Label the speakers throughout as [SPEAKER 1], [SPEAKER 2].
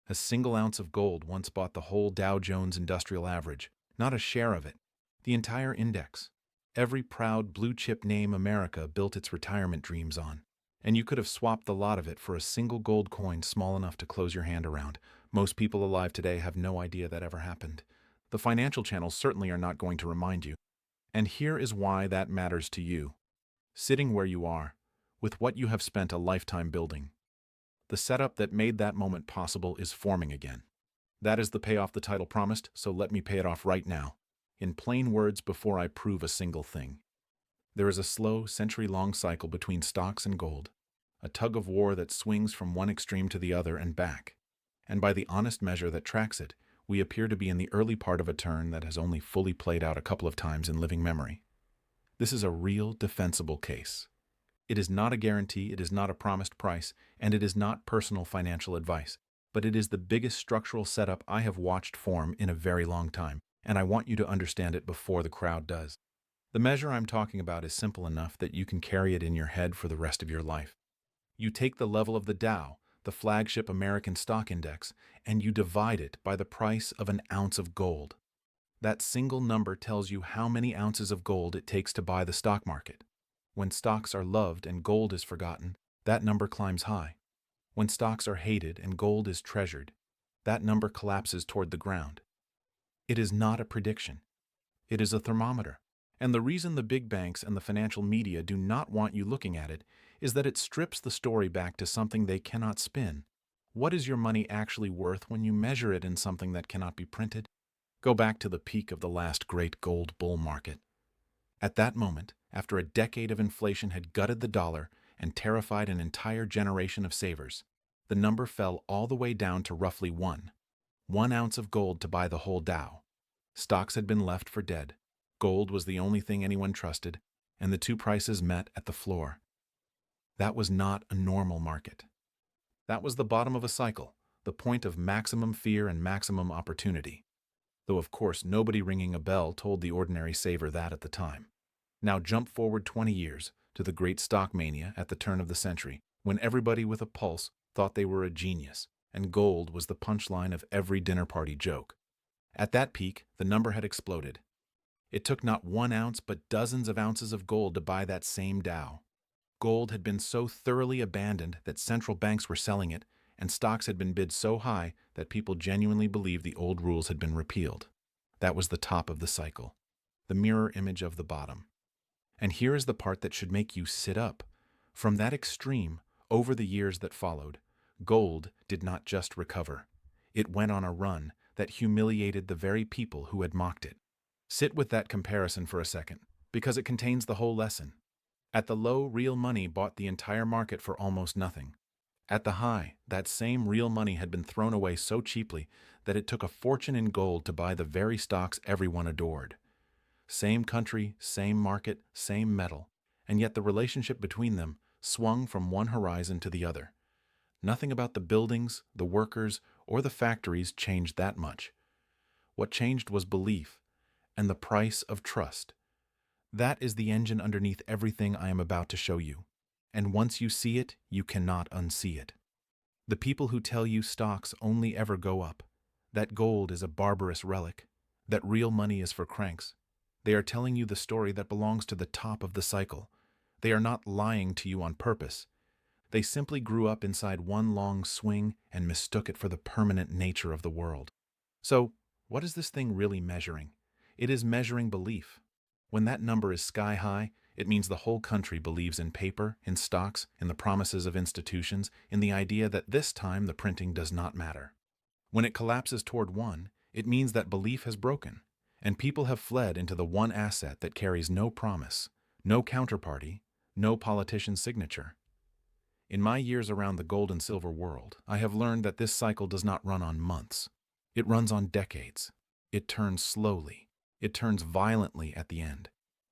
[SPEAKER 1] A single ounce of gold once bought the whole Dow Jones Industrial Average, not a share of it, the entire index. Every proud blue-chip name America built its retirement dreams on. And you could have swapped the lot of it for a single gold coin small enough to close your hand around. Most people alive today have no idea that ever happened. The financial channels certainly are not going to remind you. And here is why that matters to you. Sitting where you are, with what you have spent a lifetime building. The setup that made that moment possible is forming again. That is the payoff the title promised, so let me pay it off right now. In plain words, before I prove a single thing. There is a slow, century-long cycle between stocks and gold, a tug of war that swings from one extreme to the other and back. And by the honest measure that tracks it, we appear to be in the early part of a turn that has only fully played out a couple of times in living memory. This is a real, defensible case. It is not a guarantee, it is not a promised price, and it is not personal financial advice, but it is the biggest structural setup I have watched form in a very long time, and I want you to understand it before the crowd does. The measure I'm talking about is simple enough that you can carry it in your head for the rest of your life. You take the level of the Dow, the flagship American stock index, and you divide it by the price of an ounce of gold. That single number tells you how many ounces of gold it takes to buy the stock market. When stocks are loved and gold is forgotten, that number climbs high. When stocks are hated and gold is treasured, that number collapses toward the ground. It is not a prediction. It is a thermometer. And the reason the big banks and the financial media do not want you looking at it is that it strips the story back to something they cannot spin. What is your money actually worth when you measure it in something that cannot be printed? Go back to the peak of the last great gold bull market. At that moment, after a decade of inflation had gutted the dollar and terrified an entire generation of savers, the number fell all the way down to roughly 1 ounce of gold to buy the whole Dow. Stocks had been left for dead. Gold was the only thing anyone trusted, and the two prices met at the floor. That was not a normal market. That was the bottom of a cycle, the point of maximum fear and maximum opportunity. Though of course nobody ringing a bell told the ordinary saver that at the time. Now jump forward 20 years to the great stock mania at the turn of the century, when everybody with a pulse thought they were a genius, and gold was the punchline of every dinner party joke. At that peak, the number had exploded. It took not 1 ounce but dozens of ounces of gold to buy that same Dow. Gold had been so thoroughly abandoned that central banks were selling it, and stocks had been bid so high that people genuinely believed the old rules had been repealed. That was the top of the cycle, the mirror image of the bottom. And here is the part that should make you sit up. From that extreme, over the years that followed, gold did not just recover. It went on a run that humiliated the very people who had mocked it. Sit with that comparison for a second, because it contains the whole lesson. At the low, real money bought the entire market for almost nothing. At the high, that same real money had been thrown away so cheaply that it took a fortune in gold to buy the very stocks everyone adored. Same country, same market, same metal, and yet the relationship between them swung from one horizon to the other. Nothing about the buildings, the workers, or the factories changed that much. What changed was belief, and the price of trust. That is the engine underneath everything I am about to show you. And once you see it, you cannot unsee it. The people who tell you stocks only ever go up, that gold is a barbarous relic, that real money is for cranks, they are telling you the story that belongs to the top of the cycle. They are not lying to you on purpose. They simply grew up inside one long swing and mistook it for the permanent nature of the world. So, what is this thing really measuring? It is measuring belief. When that number is sky high, it means the whole country believes in paper, in stocks, in the promises of institutions, in the idea that this time the printing does not matter. When it collapses toward 1, it means that belief has broken, and people have fled into the one asset that carries no promise, no counterparty, no politician's signature. In my years around the gold and silver world, I have learned that this cycle does not run on months. It runs on decades. It turns slowly. It turns violently at the end.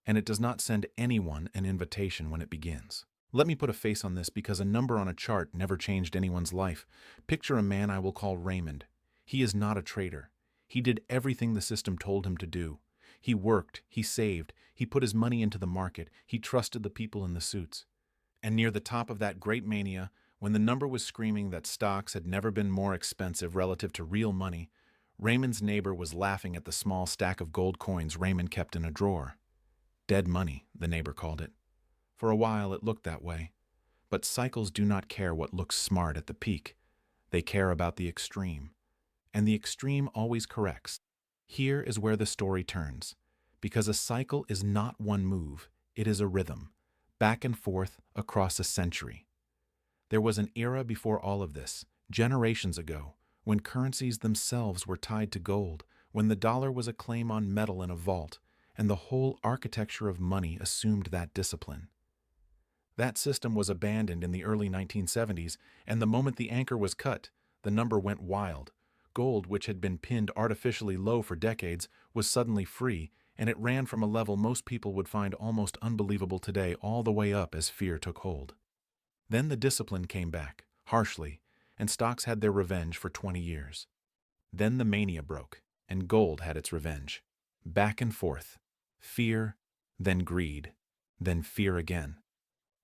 [SPEAKER 1] And it does not send anyone an invitation when it begins. Let me put a face on this because a number on a chart never changed anyone's life. Picture a man I will call Raymond. He is not a trader. He did everything the system told him to do. He worked, he saved, he put his money into the market, he trusted the people in the suits. And near the top of that great mania, When the number was screaming that stocks had never been more expensive relative to real money, Raymond's neighbor was laughing at the small stack of gold coins Raymond kept in a drawer. Dead money, the neighbor called it. For a while it looked that way. But cycles do not care what looks smart at the peak. They care about the extreme. And the extreme always corrects. Here is where the story turns. Because a cycle is not one move, it is a rhythm, back and forth across a century. There was an era before all of this, generations ago, when currencies themselves were tied to gold, when the dollar was a claim on metal in a vault, and the whole architecture of money assumed that discipline. That system was abandoned in the early 1970s, and the moment the anchor was cut, the number went wild. Gold, which had been pinned artificially low for decades, was suddenly free, and it ran from a level most people would find almost unbelievable today all the way up as fear took hold. Then the discipline came back, harshly, and stocks had their revenge for 20 years. Then the mania broke, and gold had its revenge. Back and forth. Fear, then greed, then fear again.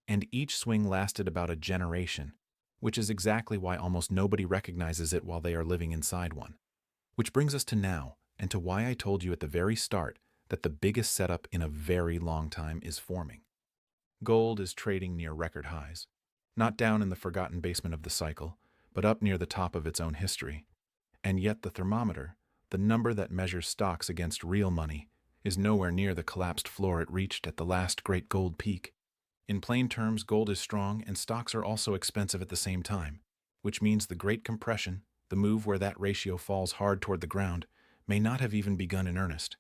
[SPEAKER 1] And each swing lasted about a generation, which is exactly why almost nobody recognizes it while they are living inside one. Which brings us to now, and to why I told you at the very start that the biggest setup in a very long time is forming. Gold is trading near record highs, not down in the forgotten basement of the cycle, but up near the top of its own history. And yet the thermometer, the number that measures stocks against real money, is nowhere near the collapsed floor it reached at the last great gold peak. In plain terms, gold is strong and stocks are also expensive at the same time, which means the Great Compression, the move where that ratio falls hard toward the ground, may not have even begun in earnest.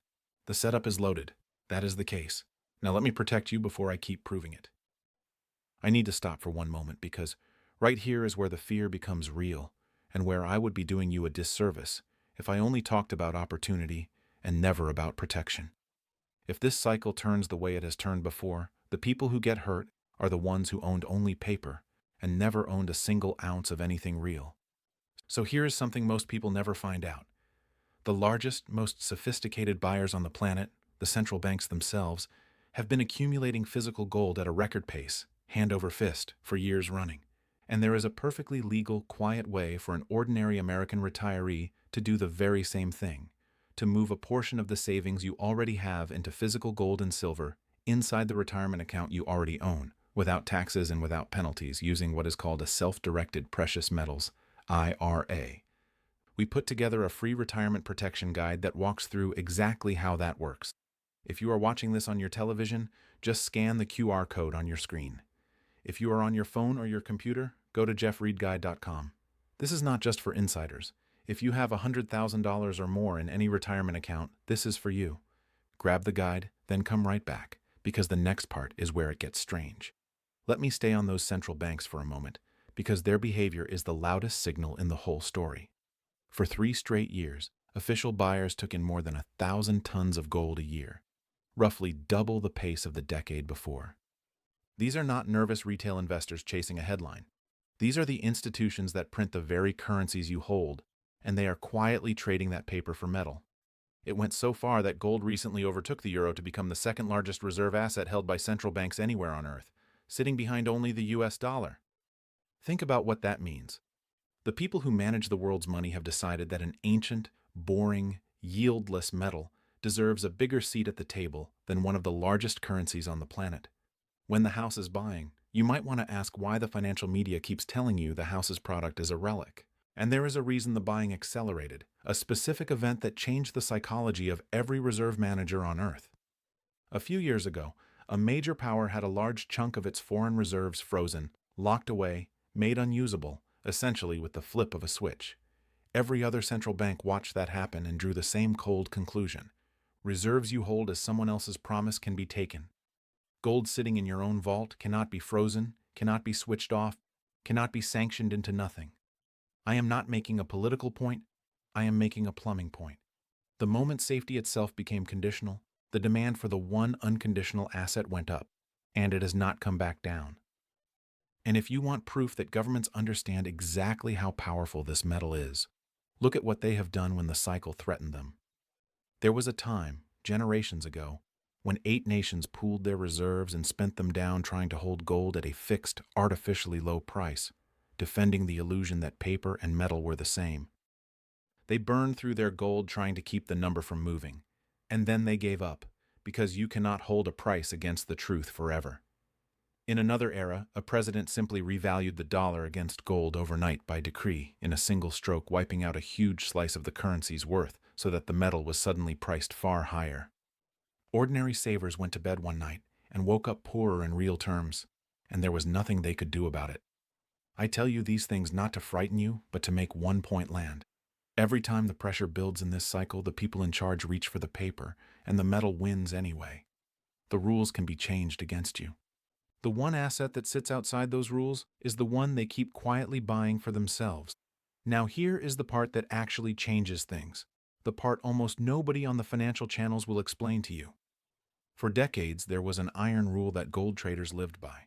[SPEAKER 1] The setup is loaded. That is the case. Now let me protect you before I keep proving it. I need to stop for one moment because right here is where the fear becomes real and where I would be doing you a disservice if I only talked about opportunity and never about protection. If this cycle turns the way it has turned before, the people who get hurt are the ones who owned only paper and never owned a single ounce of anything real. So here is something most people never find out. The largest, most sophisticated buyers on the planet, the central banks themselves, have been accumulating physical gold at a record pace, hand over fist, for years running. And there is a perfectly legal, quiet way for an ordinary American retiree to do the very same thing, to move a portion of the savings you already have into physical gold and silver inside the retirement account you already own, without taxes and without penalties, using what is called a self-directed precious metals, IRA. We put together a free retirement protection guide that walks through exactly how that works. If you are watching this on your television, just scan the QR code on your screen. If you are on your phone or your computer, go to jeffreedguide.com. This is not just for insiders. If you have $100,000 or more in any retirement account, this is for you. Grab the guide, then come right back, because the next part is where it gets strange. Let me stay on those central banks for a moment, because their behavior is the loudest signal in the whole story. For 3 straight years, official buyers took in more than 1,000 tons of gold a year, roughly double the pace of the decade before. These are not nervous retail investors chasing a headline. These are the institutions that print the very currencies you hold, and they are quietly trading that paper for metal. It went so far that gold recently overtook the euro to become the second largest reserve asset held by central banks anywhere on Earth, sitting behind only the US dollar. Think about what that means. The people who manage the world's money have decided that an ancient, boring, yieldless metal deserves a bigger seat at the table than one of the largest currencies on the planet. When the house is buying, you might want to ask why the financial media keeps telling you the house's product is a relic. And there is a reason the buying accelerated, a specific event that changed the psychology of every reserve manager on Earth. A few years ago, a major power had a large chunk of its foreign reserves frozen, locked away, made unusable, essentially with the flip of a switch. Every other central bank watched that happen and drew the same cold conclusion. Reserves you hold as someone else's promise can be taken. Gold sitting in your own vault cannot be frozen, cannot be switched off, cannot be sanctioned into nothing. I am not making a political point, I am making a plumbing point. The moment safety itself became conditional, the demand for the one unconditional asset went up, and it has not come back down. And if you want proof that governments understand exactly how powerful this metal is, look at what they have done when the cycle threatened them. There was a time, generations ago, when 8 nations pooled their reserves and spent them down trying to hold gold at a fixed, artificially low price, defending the illusion that paper and metal were the same. They burned through their gold trying to keep the number from moving, and then they gave up, because you cannot hold a price against the truth forever. In another era, a president simply revalued the dollar against gold overnight by decree, in a single stroke wiping out a huge slice of the currency's worth so that the metal was suddenly priced far higher. Ordinary savers went to bed one night and woke up poorer in real terms, and there was nothing they could do about it. I tell you these things not to frighten you, but to make one point land. Every time the pressure builds in this cycle, the people in charge reach for the paper, and the metal wins anyway. The rules can be changed against you. The one asset that sits outside those rules is the one they keep quietly buying for themselves. Now here is the part that actually changes things, the part almost nobody on the financial channels will explain to you. For decades, there was an iron rule that gold traders lived by.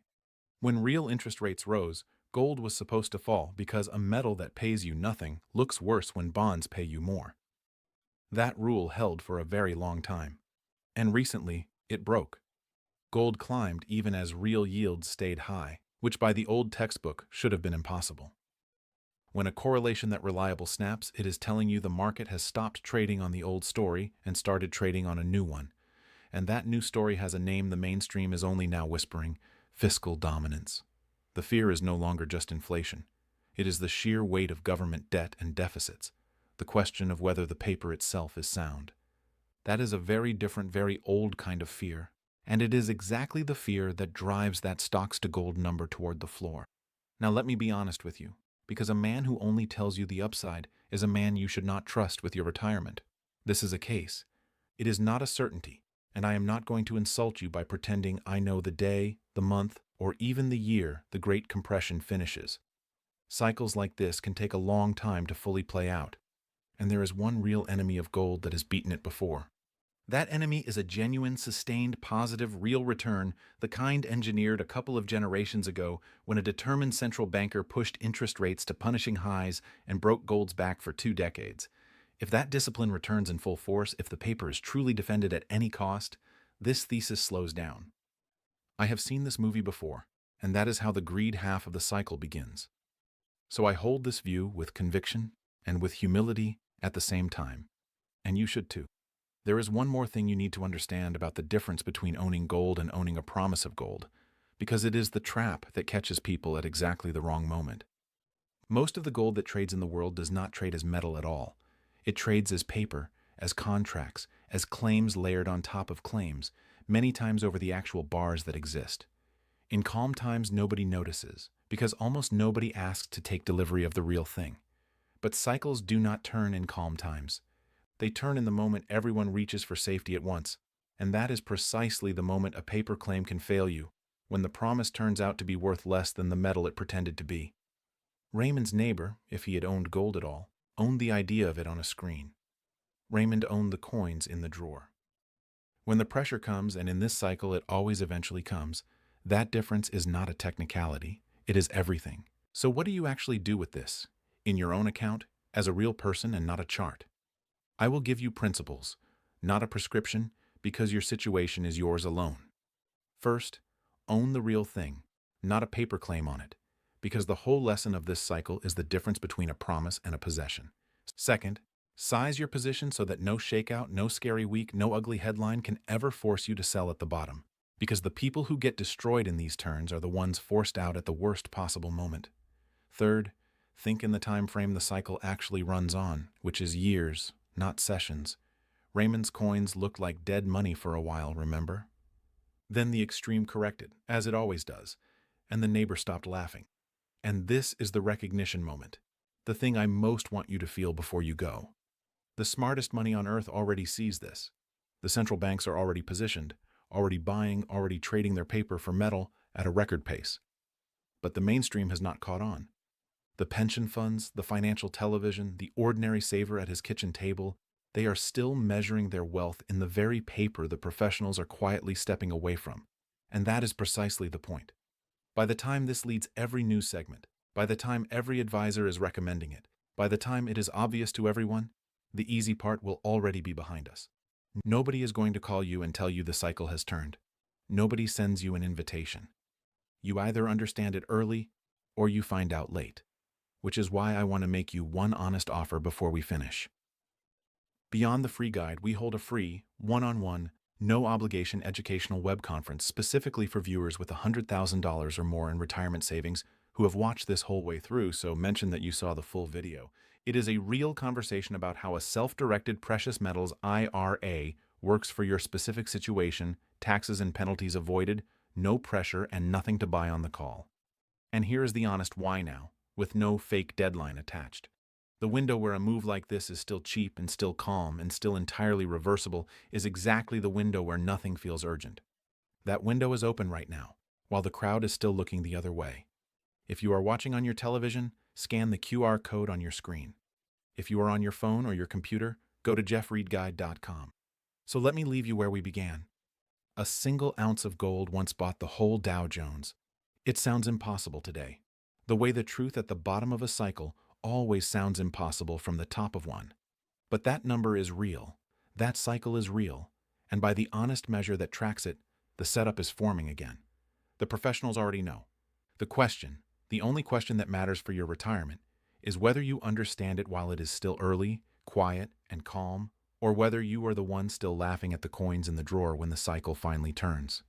[SPEAKER 1] When real interest rates rose, gold was supposed to fall because a metal that pays you nothing looks worse when bonds pay you more. That rule held for a very long time. And recently, it broke. Gold climbed even as real yields stayed high, which by the old textbook should have been impossible. When a correlation that reliable snaps, it is telling you the market has stopped trading on the old story and started trading on a new one. And that new story has a name the mainstream is only now whispering: fiscal dominance. The fear is no longer just inflation. It is the sheer weight of government debt and deficits, the question of whether the paper itself is sound. That is a very different, very old kind of fear, and it is exactly the fear that drives that stocks to gold number toward the floor. Now let me be honest with you, because a man who only tells you the upside is a man you should not trust with your retirement. This is a case. It is not a certainty, and I am not going to insult you by pretending I know the day, the month, or even the year the Great Compression finishes. Cycles like this can take a long time to fully play out, and there is one real enemy of gold that has beaten it before. That enemy is a genuine, sustained, positive, real return, the kind engineered a couple of generations ago when a determined central banker pushed interest rates to punishing highs and broke gold's back for 2 decades. If that discipline returns in full force, if the paper is truly defended at any cost, this thesis slows down. I have seen this movie before, and that is how the greed half of the cycle begins. So I hold this view with conviction and with humility at the same time. And you should too. There is one more thing you need to understand about the difference between owning gold and owning a promise of gold, because it is the trap that catches people at exactly the wrong moment. Most of the gold that trades in the world does not trade as metal at all. It trades as paper, as contracts, as claims layered on top of claims, many times over the actual bars that exist. In calm times, nobody notices, because almost nobody asks to take delivery of the real thing. But cycles do not turn in calm times. They turn in the moment everyone reaches for safety at once, and that is precisely the moment a paper claim can fail you, when the promise turns out to be worth less than the metal it pretended to be. Raymond's neighbor, if he had owned gold at all, owned the idea of it on a screen. Raymond owned the coins in the drawer. When the pressure comes, and in this cycle it always eventually comes, that difference is not a technicality, it is everything. So what do you actually do with this, in your own account, as a real person and not a chart? I will give you principles, not a prescription, because your situation is yours alone. First, own the real thing, not a paper claim on it, because the whole lesson of this cycle is the difference between a promise and a possession. Second, size your position so that no shakeout, no scary week, no ugly headline can ever force you to sell at the bottom, because the people who get destroyed in these turns are the ones forced out at the worst possible moment. Third, think in the time frame the cycle actually runs on, which is years, not sessions. Raymond's coins looked like dead money for a while, remember? Then the extreme corrected, as it always does, and the neighbor stopped laughing. And this is the recognition moment, the thing I most want you to feel before you go. The smartest money on earth already sees this. The central banks are already positioned, already buying, already trading their paper for metal at a record pace. But the mainstream has not caught on. The pension funds, the financial television, the ordinary saver at his kitchen table, they are still measuring their wealth in the very paper the professionals are quietly stepping away from. And that is precisely the point. By the time this leads every news segment, by the time every advisor is recommending it, by the time it is obvious to everyone, the easy part will already be behind us. Nobody is going to call you and tell you the cycle has turned. Nobody sends you an invitation. You either understand it early or you find out late, which is why I want to make you one honest offer before we finish. Beyond the free guide, we hold a free, one-on-one, no-obligation educational web conference specifically for viewers with $100,000 or more in retirement savings who have watched this whole way through, so mention that you saw the full video. It is a real conversation about how a self-directed precious metals IRA works for your specific situation, taxes and penalties avoided, no pressure, and nothing to buy on the call. And here is the honest why now, with no fake deadline attached. The window where a move like this is still cheap and still calm and still entirely reversible is exactly the window where nothing feels urgent. That window is open right now, while the crowd is still looking the other way. If you are watching on your television, scan the QR code on your screen. If you are on your phone or your computer, go to jeffreedguide.com. So let me leave you where we began. A single ounce of gold once bought the whole Dow Jones. It sounds impossible today, the way the truth at the bottom of a cycle always sounds impossible from the top of one. But that number is real, that cycle is real, and by the honest measure that tracks it, the setup is forming again. The professionals already know. The only question that matters for your retirement, is whether you understand it while it is still early, quiet, and calm, or whether you are the one still laughing at the coins in the drawer when the cycle finally turns.